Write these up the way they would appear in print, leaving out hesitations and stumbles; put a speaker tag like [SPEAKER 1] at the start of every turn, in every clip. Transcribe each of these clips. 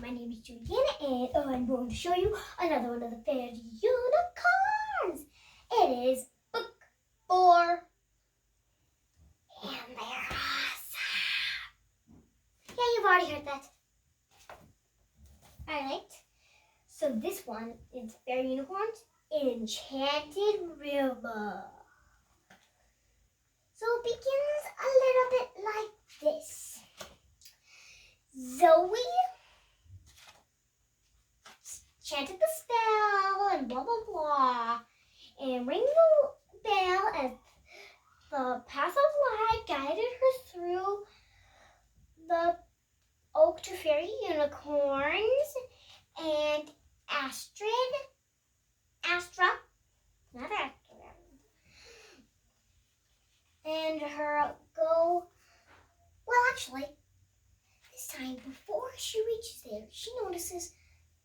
[SPEAKER 1] my name is Juliana, and I'm going to show you another one of the fairy unicorns. It is book 4, and they're awesome. Yeah, you've already heard that. Alright, so this one is Fairy Unicorns Enchanted River. So it begins a little bit like this. Zoe chanted the spell and blah blah blah, and ring the bell as the path of light guided her through the oak to fairy unicorns, and Astra, not Astra, and her go. Well, actually, this time before she reaches there, she notices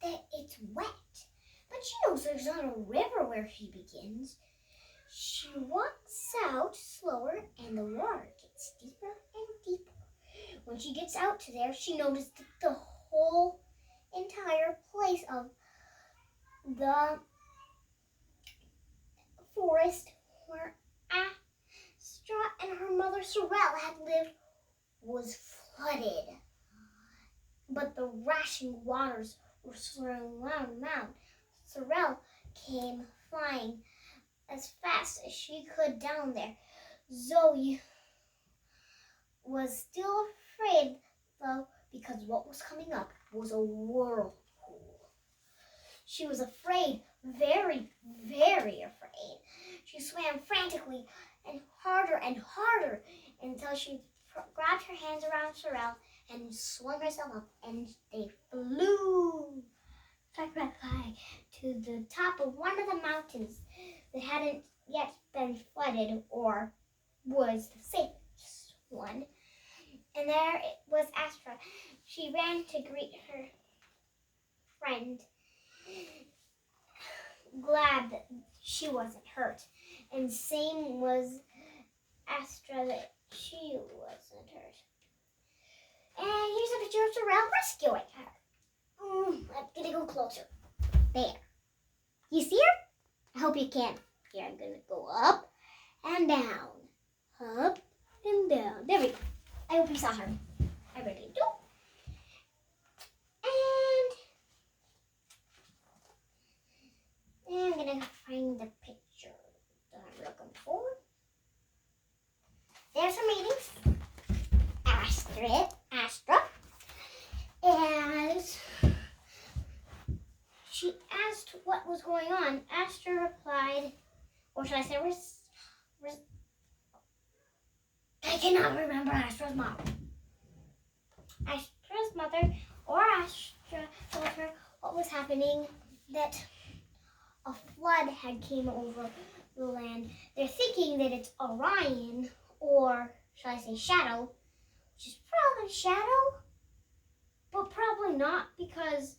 [SPEAKER 1] that it's wet, but she knows there's not a river where she begins. She walks out slower, and the water gets deeper and deeper. When she gets out to there, she noticed that the whole entire place of the forest where Astra and her mother Sorrel had lived was flooded. But the rushing waters were swirling round and round. Sorrel came flying as fast as she could down there. Zoe was still afraid, though, because what was coming up was a whirlpool. She was afraid, very, very afraid. She swam frantically and harder until she grabbed her hands around Sorrel and swung herself up, and they flew to the top of one of the mountains that hadn't yet been flooded, or was the safest one. And there it was Astra. She ran to greet her friend, glad that she wasn't hurt. And same was Astra, that she wasn't hurt. And here's a picture of Sorrel rescuing her. I'm gonna go closer. There. You see her? I hope you can. Here, I'm gonna go up and down. Up and down. There we go. I hope you saw her. I really do. And I'm gonna find the picture that I'm looking for. There's her meetings. Astra. As she asked what was going on, Astra replied, or should I say, I cannot remember Astra's mom. Astra's mother, or Astra, told her what was happening, that a flood had came over the land. They're thinking that it's Orion, or shall I say Shadow, which is probably Shadow, but probably not, because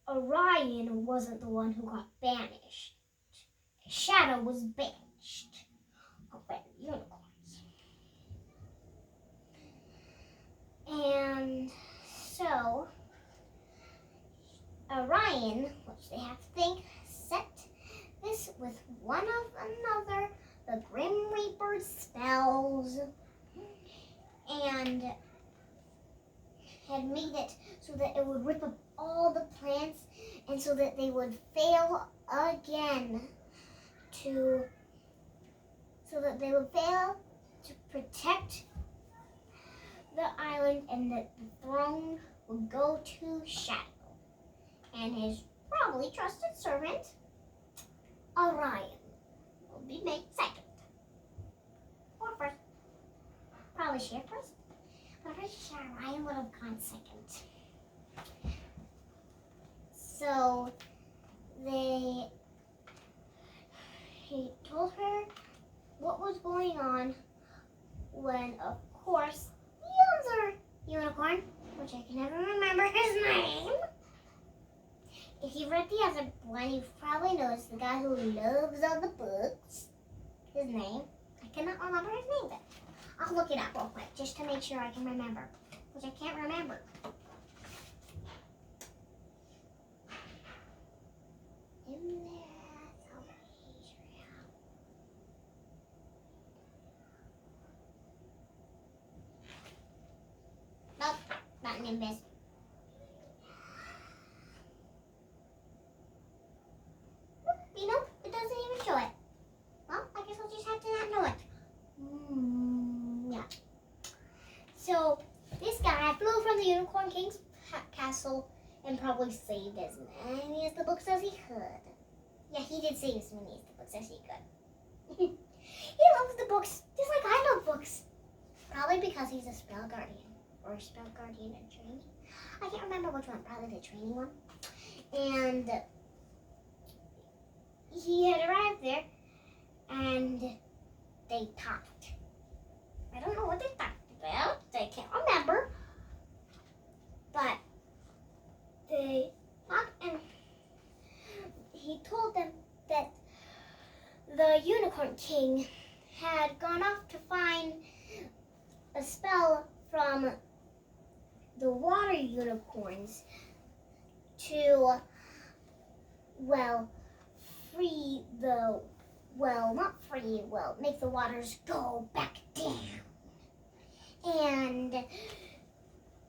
[SPEAKER 1] Orion wasn't the one who got banished. Shadow was banished. Okay, unicorns. And so Orion, which they have to think, set this with one of another, the Grim Reaper's spells, and had made it so that it would rip up all the plants, and so that they would fail again to protect the island, and that the throne would go to Shadow and his probably trusted servant Orion will be made second, or first. Probably she first, but I'm pretty sure Orion would have gone second. So he told her what was going on, when of course the other unicorn, which I can never remember his name. If you've read the other one, you've probably noticed the guy who loves all the books. His name, I cannot remember his name, but I'll look it up real quick just to make sure I can remember, which I can't remember. Nimbus. Nope, it doesn't even show it. Well, I guess I'll just have to not know it. Yeah. So, this guy flew from the Unicorn King's castle and probably saved as many of the books as he could. Yeah, he did save as many of the books as he could. He loves the books, just like I love books. Probably because he's a spell guardian. Or a spell guardian in training. I can't remember which one, probably the training one. And he had arrived there and they talked. I don't know what they talked about. I can't remember. But they talked and he told them that the Unicorn King had gone off to find a spell from the water unicorns to, well, free the, well, not free, well, make the waters go back down. And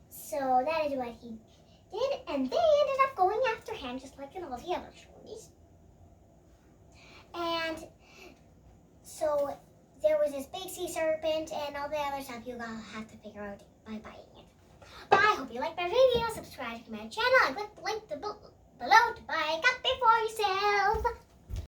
[SPEAKER 1] so that is what he did, and they ended up going after him, just like in all the other stories. And so there was this big sea serpent and all the other stuff you gotta have to figure out by buying it. But I hope you liked my video. Subscribe to my channel and click the link below to buy a copy for yourself.